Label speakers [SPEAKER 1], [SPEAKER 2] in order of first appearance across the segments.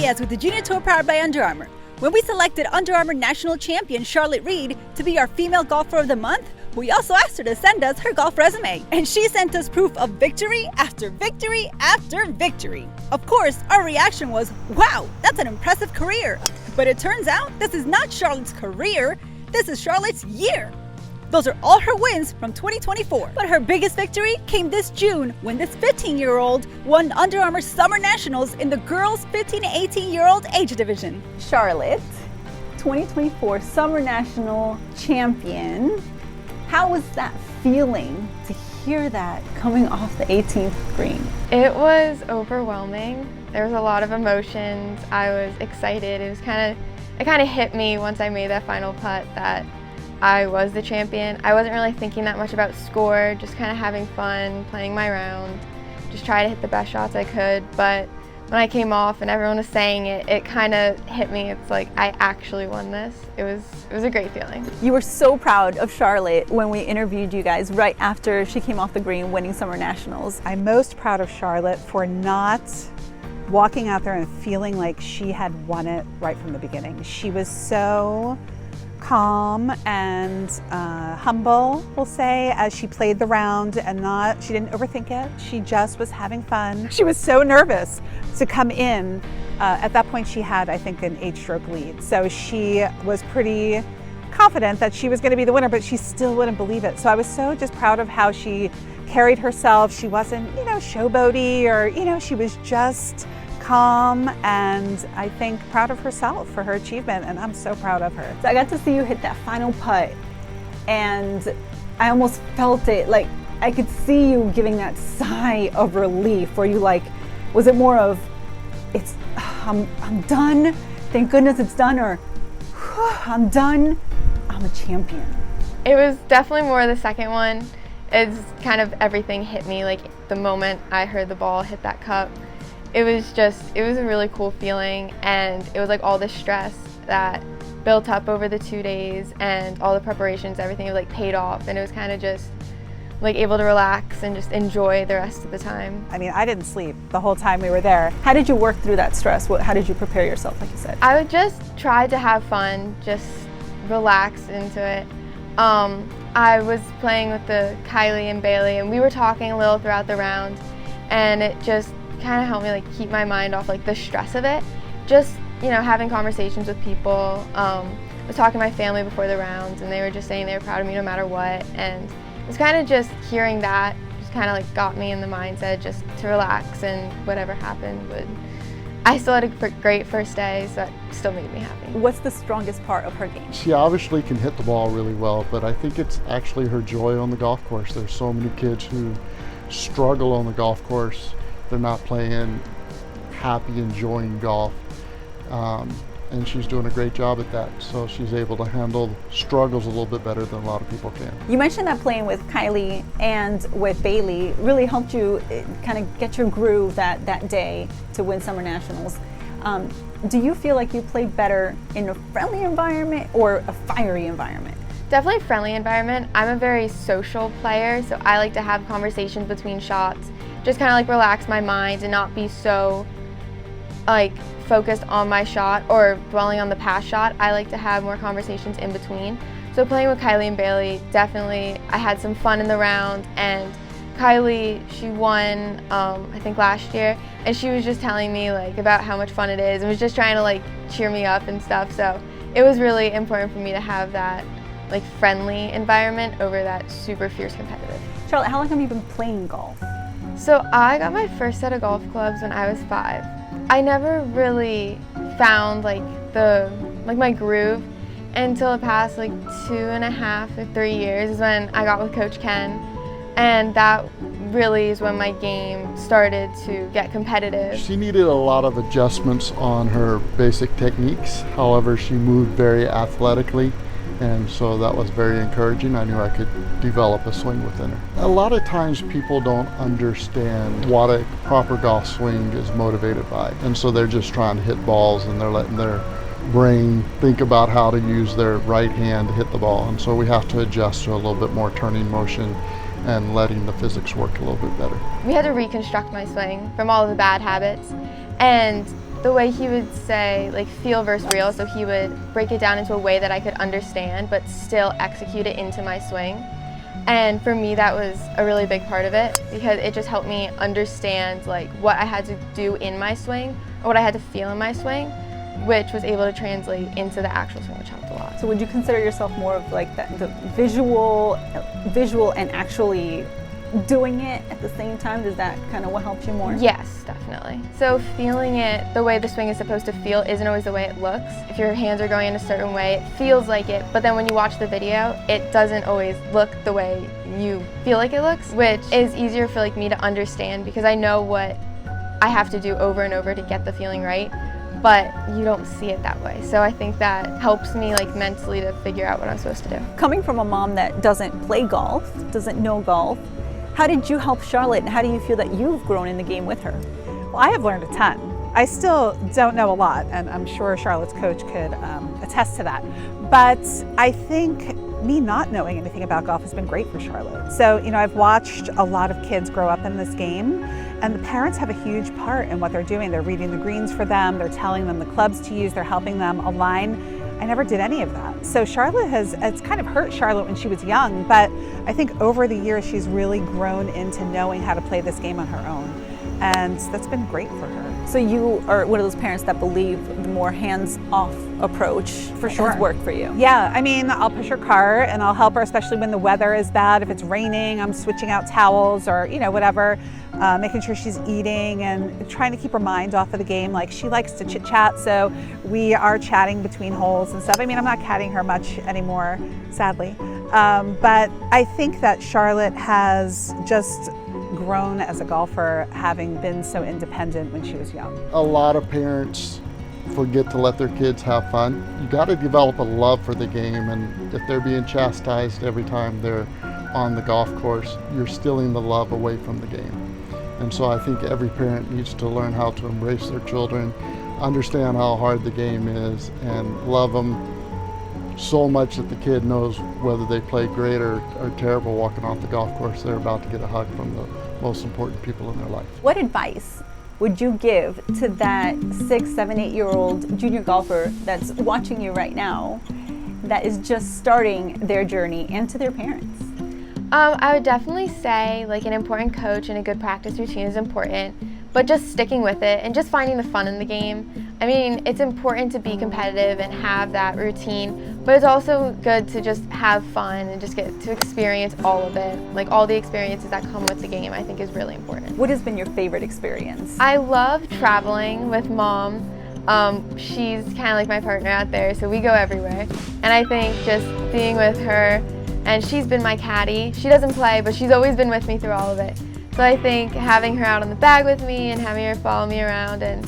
[SPEAKER 1] yes, with the Junior Tour powered by Under Armour. When we selected Under Armour National Champion Reid to be our female golfer of the month, we also asked her to send us her golf resume. And she sent us proof of victory after victory after victory. Of course, our reaction was, wow, that's an impressive career. But it turns out this is not Charlotte's career, this is Charlotte's year. Those are all her wins from 2024. But her biggest victory came this June when this 15-year-old won Under Armour Summer Nationals in the girls 15 to 18-year-old age division.
[SPEAKER 2] Charlotte, 2024 Summer National Champion. How was that feeling to hear that coming off the 18th green?
[SPEAKER 3] It was overwhelming. There was a lot of emotions. I was excited. It kind of hit me once I made that final putt that I was the champion. I wasn't really thinking that much about score, just kind of having fun, playing my round, just try to hit the best shots I could. But when I came off and everyone was saying it, it kind of hit me. It's like I actually won this. It was a great feeling.
[SPEAKER 2] You were so proud of Charlotte when we interviewed you guys right after she came off the green winning Summer Nationals.
[SPEAKER 4] I'm most proud of Charlotte for not walking out there and feeling like she had won it right from the beginning. She was so calm and humble, we'll say, as she played the round, and she didn't overthink it. She just was having fun. She was so nervous to come in. At that point she had, I think, an 8-stroke lead. So she was pretty confident that she was going to be the winner, but she still wouldn't believe it. So I was so just proud of how she carried herself. She wasn't, showboaty or, she was just calm, and I think proud of herself for her achievement, and I'm so proud of her.
[SPEAKER 2] So I got to see you hit that final putt, and I almost felt it, like I could see you giving that sigh of relief, where you was it more of, I'm done, thank goodness it's done, or I'm done, I'm a champion?
[SPEAKER 3] It was definitely more the second one. It's kind of everything hit me, like the moment I heard the ball hit that cup. It was a really cool feeling, and it was like all the stress that built up over the 2 days and all the preparations, everything was paid off, and it was kind of just able to relax and just enjoy the rest of the time.
[SPEAKER 4] I mean, I didn't sleep the whole time we were there.
[SPEAKER 2] How did you work through that stress? How did you prepare yourself, like you said?
[SPEAKER 3] I would just try to have fun, just relax into it. I was playing with the Kylie and Bailey, and we were talking a little throughout the round, and it just kind of helped me keep my mind off the stress of it. Just having conversations with people. I was talking to my family before the rounds, and they were just saying they were proud of me no matter what, and it was kind of just hearing that just kind of got me in the mindset just to relax, and whatever happened would. I still had a great first day, so that still made me happy.
[SPEAKER 2] What's the strongest part of her game?
[SPEAKER 5] She obviously can hit the ball really well, but I think it's actually her joy on the golf course. There's so many kids who struggle on the golf course. They're not playing happy, enjoying golf, and she's doing a great job at that. So she's able to handle struggles a little bit better than a lot of people can.
[SPEAKER 2] You mentioned that playing with Kylie and with Bailey really helped you kind of get your groove that day to win Summer Nationals. Do you feel like you played better in a friendly environment or a fiery environment?
[SPEAKER 3] Definitely a friendly environment. I'm a very social player, so I like to have conversations between shots. Just kind of relax my mind and not be so focused on my shot or dwelling on the past shot. I like to have more conversations in between. So playing with Kylie and Bailey, definitely I had some fun in the round, and Kylie, she won I think last year, and she was just telling me about how much fun it is and was just trying to cheer me up and stuff. So it was really important for me to have that friendly environment over that super fierce competitive.
[SPEAKER 2] Charlotte, how long have you been playing golf?
[SPEAKER 3] So I got my first set of golf clubs when I was 5. I never really found my groove until the past 2.5 to 3 years is when I got with Coach Ken, and that really is when my game started to get competitive.
[SPEAKER 5] She needed a lot of adjustments on her basic techniques. However, she moved very athletically, and so that was very encouraging. I knew I could develop a swing within her. A lot of times people don't understand what a proper golf swing is motivated by, and so they're just trying to hit balls, and they're letting their brain think about how to use their right hand to hit the ball, and so we have to adjust to a little bit more turning motion and letting the physics work a little bit better.
[SPEAKER 3] We had to reconstruct my swing from all of the bad habits, and the way he would say, like, feel versus real, so he would break it down into a way that I could understand but still execute it into my swing. And for me, that was a really big part of it, because it just helped me understand, like, what I had to do in my swing or what I had to feel in my swing, which was able to translate into the actual swing, which helped a lot.
[SPEAKER 2] So would you consider yourself more of like the visual and actually doing it at the same time? Does that kind of what helps you more?
[SPEAKER 3] Yes, definitely. So feeling it the way the swing is supposed to feel isn't always the way it looks. If your hands are going in a certain way, it feels like it, but then when you watch the video, it doesn't always look the way you feel like it looks, which is easier for like me to understand because I know what I have to do over and over to get the feeling right, but you don't see it that way. So I think that helps me like mentally to figure out what I'm supposed to do.
[SPEAKER 1] Coming from a mom that doesn't play golf, doesn't know golf, how did you help Charlotte, and how do you feel that you've grown in the game with her?
[SPEAKER 4] Well, I have learned a ton. I still don't know a lot, and I'm sure Charlotte's coach could attest to that. But I think me not knowing anything about golf has been great for Charlotte. So, you know, I've watched a lot of kids grow up in this game, and the parents have a huge part in what they're doing. They're reading the greens for them, they're telling them the clubs to use, they're helping them align. I never did any of that. So Charlotte it's kind of hurt Charlotte when she was young, but I think over the years she's really grown into knowing how to play this game on her own. And that's been great for her.
[SPEAKER 1] So you are one of those parents that believe the more hands-off approach
[SPEAKER 4] For sure.
[SPEAKER 1] has worked for you.
[SPEAKER 4] Yeah, I mean, I'll push her cart and I'll help her, especially when the weather is bad. If it's raining, I'm switching out towels or, you know, whatever, making sure she's eating and trying to keep her mind off of the game. Like, she likes to chit chat, so we are chatting between holes and stuff. I mean, I'm not caddying her much anymore, sadly. But I think that Charlotte has just grown as a golfer, having been so independent when she was young.
[SPEAKER 5] A lot of parents forget to let their kids have fun. You got to develop a love for the game, and if they're being chastised every time they're on the golf course, you're stealing the love away from the game. And so I think every parent needs to learn how to embrace their children, understand how hard the game is, and love them so much that the kid knows whether they play great or terrible walking off the golf course, they're about to get a hug from the most important people in their life.
[SPEAKER 1] What advice would you give to that 6, 7, 8-year-old junior golfer that's watching you right now that is just starting their journey, and to their parents?
[SPEAKER 3] I would definitely say like an important coach and a good practice routine is important, but just sticking with it and just finding the fun in the game. I mean, it's important to be competitive and have that routine, but it's also good to just have fun and just get to experience all of it. Like all the experiences that come with the game, I think is really important.
[SPEAKER 1] What has been your favorite experience?
[SPEAKER 3] I love traveling with Mom. She's kind of like my partner out there, so we go everywhere. And I think just being with her, and she's been my caddy. She doesn't play, but she's always been with me through all of it. So I think having her out on the bag with me and having her follow me around and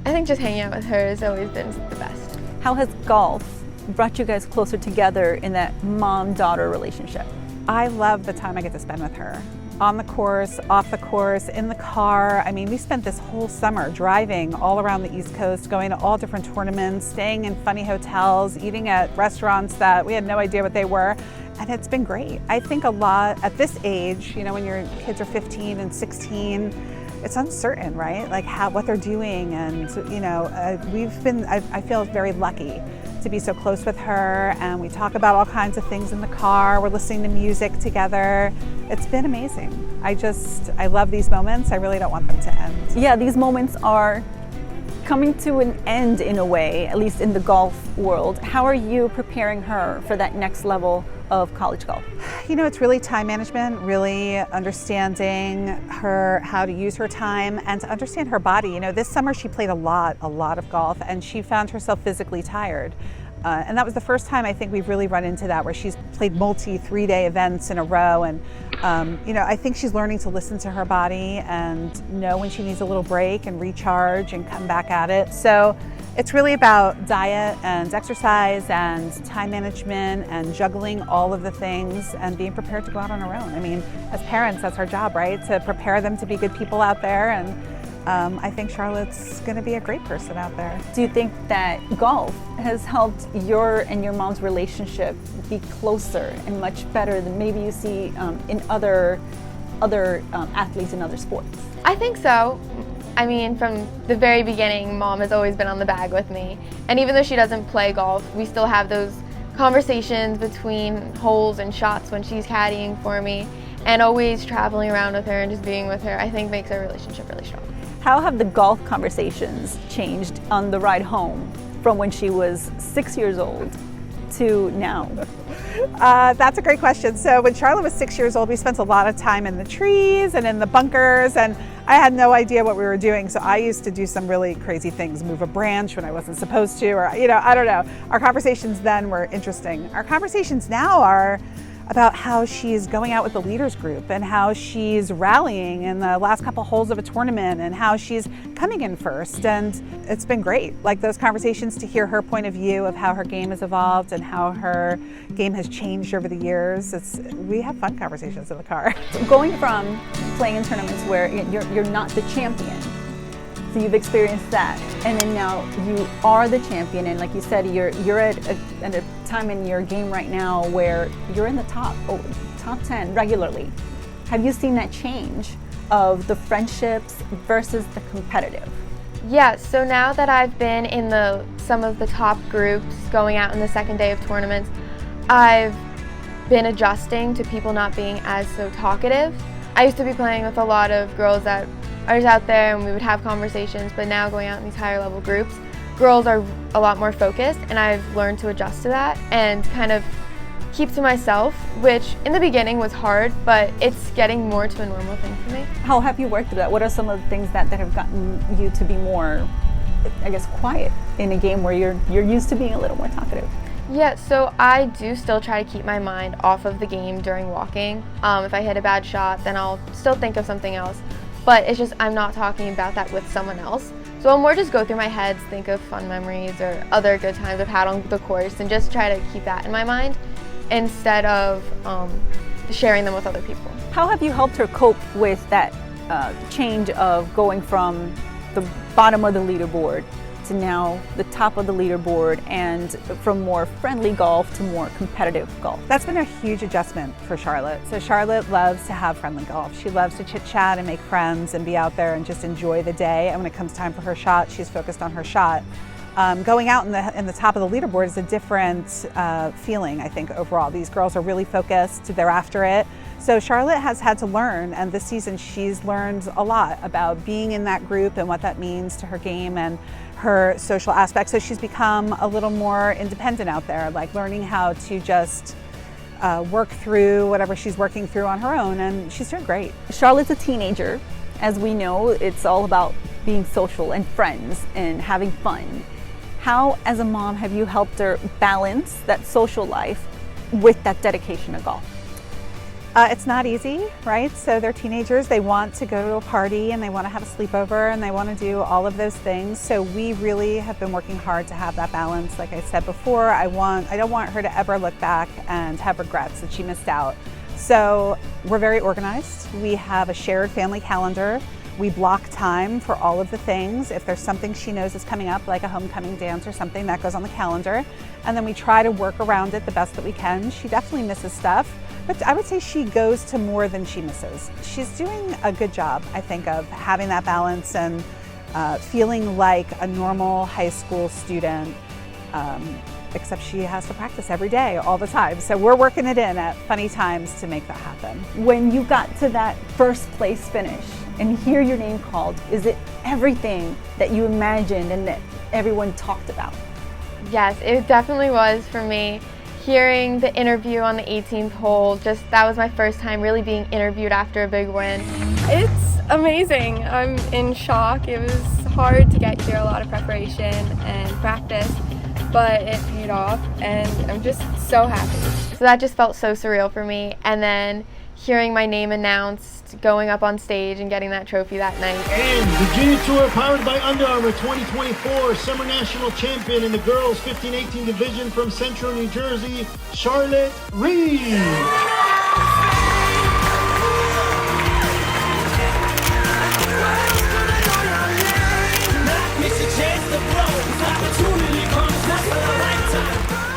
[SPEAKER 3] I think just hanging out with her has always been the best.
[SPEAKER 1] How has golf brought you guys closer together in that mom-daughter relationship?
[SPEAKER 4] I love the time I get to spend with her. On the course, off the course, in the car. I mean, we spent this whole summer driving all around the East Coast, going to all different tournaments, staying in funny hotels, eating at restaurants that we had no idea what they were. And it's been great. I think a lot at this age, you know, when your kids are 15 and 16, it's uncertain, right? Like what they're doing. And, you know, I feel very lucky to be so close with her, and we talk about all kinds of things in the car. We're listening to music together. It's been amazing. I love these moments. I really don't want them to end.
[SPEAKER 1] Yeah, these moments are coming to an end in a way, at least in the golf world. How are you preparing her for that next level of college golf?
[SPEAKER 4] You know, it's really time management, really understanding her, how to use her time and to understand her body. You know, this summer she played a lot of golf, and she found herself physically tired. And that was the first time I think we've really run into that, where she's played multi 3-day events in a row. And, you know, I think she's learning to listen to her body and know when she needs a little break and recharge and come back at it. So it's really about diet and exercise and time management and juggling all of the things and being prepared to go out on her own. I mean, as parents, that's our job, right? To prepare them to be good people out there. And I think Charlotte's going to be a great person out there.
[SPEAKER 1] Do you think that golf has helped your and your mom's relationship be closer and much better than maybe you see in other athletes in other sports?
[SPEAKER 3] I think so. I mean, from the very beginning, Mom has always been on the bag with me. And even though she doesn't play golf, we still have those conversations between holes and shots when she's caddying for me. And always traveling around with her and just being with her, I think makes our relationship really strong.
[SPEAKER 2] How have the golf conversations changed on the ride home from when she was 6 years old to now?
[SPEAKER 4] That's a great question. So when Charlotte was 6 years old, we spent a lot of time in the trees and in the bunkers, and I had no idea what we were doing. So I used to do some really crazy things, move a branch when I wasn't supposed to, or, I don't know. Our conversations then were interesting. Our conversations now are about how she's going out with the leaders group and how she's rallying in the last couple holes of a tournament and how she's coming in first. And it's been great, like those conversations, to hear her point of view of how her game has evolved and how her game has changed over the years. We have fun conversations in the car.
[SPEAKER 2] So going from playing in tournaments where you're not the champion, so you've experienced that, and then now you are the champion, and like you said, you're at a time in your game right now where you're in the top 10 regularly. Have you seen that change of the friendships versus the competitive?
[SPEAKER 3] Yeah, so now that I've been in some of the top groups going out in the second day of tournaments, I've been adjusting to people not being as so talkative. I used to be playing with a lot of girls that I was out there and we would have conversations, but now going out in these higher level groups, girls are a lot more focused, and I've learned to adjust to that and kind of keep to myself, which in the beginning was hard, but it's getting more to a normal thing for me.
[SPEAKER 2] How have you worked through that? What are some of the things that have gotten you to be more, I guess, quiet in a game where you're used to being a little more talkative?
[SPEAKER 3] Yeah, so I do still try to keep my mind off of the game during walking. If I hit a bad shot, then I'll still think of something else. But it's just I'm not talking about that with someone else. So I'll more just go through my head, think of fun memories or other good times I've had on the course, and just try to keep that in my mind instead of sharing them with other people.
[SPEAKER 2] How have you helped her cope with that change of going from the bottom of the leaderboard to now the top of the leaderboard, and from more friendly golf to more competitive golf?
[SPEAKER 4] That's been a huge adjustment for Charlotte. So Charlotte loves to have friendly golf. She loves to chit chat and make friends and be out there and just enjoy the day. And when it comes time for her shot, she's focused on her shot. Going out in the top of the leaderboard is a different feeling, I think, overall. These girls are really focused, they're after it. So Charlotte has had to learn, and this season she's learned a lot about being in that group and what that means to her game and her social aspects. So she's become a little more independent out there, like learning how to just work through whatever she's working through on her own, and she's doing great.
[SPEAKER 2] Charlotte's a teenager. As we know, it's all about being social and friends and having fun. How, as a mom, have you helped her balance that social life with that dedication to golf?
[SPEAKER 4] It's not easy, right? So they're teenagers, they want to go to a party and they want to have a sleepover and they want to do all of those things. So we really have been working hard to have that balance. Like I said before, I don't want her to ever look back and have regrets that she missed out. So we're very organized. We have a shared family calendar. We block time for all of the things. If there's something she knows is coming up, like a homecoming dance or something, that goes on the calendar. And then we try to work around it the best that we can. She definitely misses stuff, but I would say she goes to more than she misses. She's doing a good job, I think, of having that balance and feeling like a normal high school student, except she has to practice every day, all the time. So we're working it in at funny times to make that happen.
[SPEAKER 2] When you got to that first place finish and hear your name called, is it everything that you imagined and that everyone talked about?
[SPEAKER 3] Yes, it definitely was for me. Hearing the interview on the 18th hole, that was my first time really being interviewed after a big win.
[SPEAKER 6] It's amazing. I'm in shock. It was hard to get here, a lot of preparation and practice, but it paid off and I'm just so happy.
[SPEAKER 3] So that just felt so surreal for me. And then hearing my name announced, going up on stage and getting that trophy that night.
[SPEAKER 7] And the Junior Tour powered by Under Armour 2024 Summer National Champion in the girls 15-18 division from Central New Jersey, Charlotte Reid.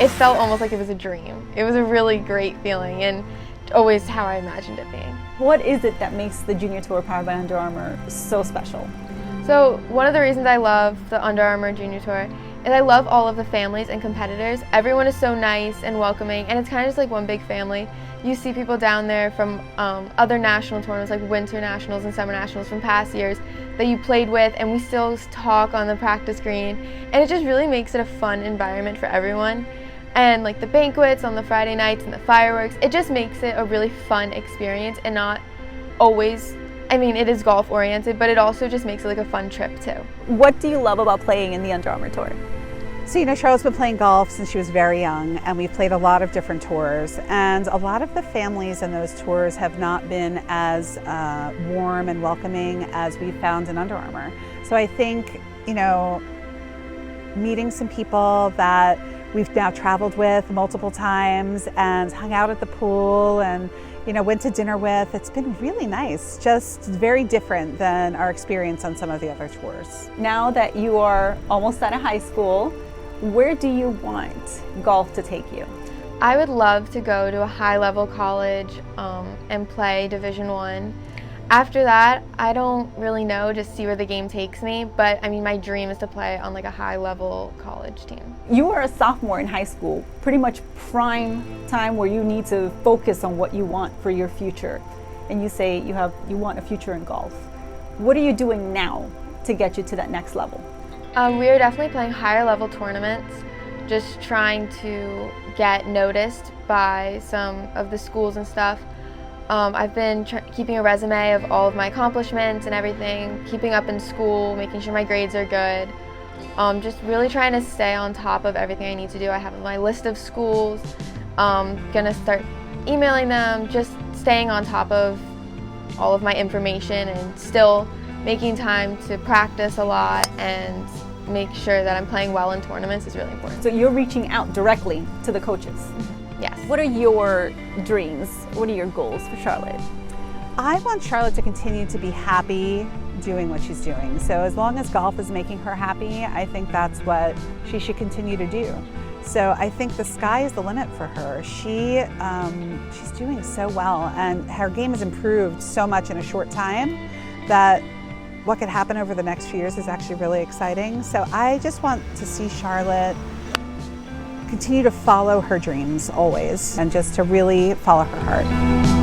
[SPEAKER 3] It felt almost like it was a dream. It was a really great feeling and always how I imagined it being.
[SPEAKER 2] What is it that makes the Junior Tour powered by Under Armour so special?
[SPEAKER 3] So one of the reasons I love the Under Armour Junior Tour is I love all of the families and competitors. Everyone is so nice and welcoming, and it's kind of just like one big family. You see people down there from other national tournaments like Winter Nationals and Summer Nationals from past years that you played with, and we still talk on the practice green, and it just really makes it a fun environment for everyone. And like the banquets on the Friday nights and the fireworks, it just makes it a really fun experience, and not always, I mean, it is golf oriented, but it also just makes it like a fun trip too.
[SPEAKER 2] What do you love about playing in the Under Armour Tour?
[SPEAKER 4] So, you know, Charlotte's been playing golf since she was very young, and we've played a lot of different tours, and a lot of the families in those tours have not been as warm and welcoming as we found in Under Armour. So I think, you know, meeting some people that we've now traveled with multiple times and hung out at the pool and, you know, went to dinner with, it's been really nice. Just very different than our experience on some of the other tours.
[SPEAKER 2] Now that you are almost out of high school, where do you want golf to take you?
[SPEAKER 3] I would love to go to a high-level college and play Division I. After that, I don't really know, just see where the game takes me, but I mean, my dream is to play on like a high-level college team.
[SPEAKER 2] You are a sophomore in high school, pretty much prime time where you need to focus on what you want for your future. And you say you want a future in golf. What are you doing now to get you to that next level?
[SPEAKER 3] We are definitely playing higher level tournaments, just trying to get noticed by some of the schools and stuff. I've been keeping a resume of all of my accomplishments and everything, keeping up in school, making sure my grades are good. Just really trying to stay on top of everything I need to do. I have my list of schools, gonna start emailing them, just staying on top of all of my information and still making time to practice a lot and make sure that I'm playing well in tournaments is really important.
[SPEAKER 2] So you're reaching out directly to the coaches.
[SPEAKER 3] Yes.
[SPEAKER 2] What are your dreams? What are your goals for Charlotte?
[SPEAKER 4] I want Charlotte to continue to be happy doing what she's doing. So as long as golf is making her happy, I think that's what she should continue to do. So I think the sky is the limit for her. She's doing so well, and her game has improved so much in a short time that what could happen over the next few years is actually really exciting. So I just want to see Charlotte continue to follow her dreams always, and just to really follow her heart.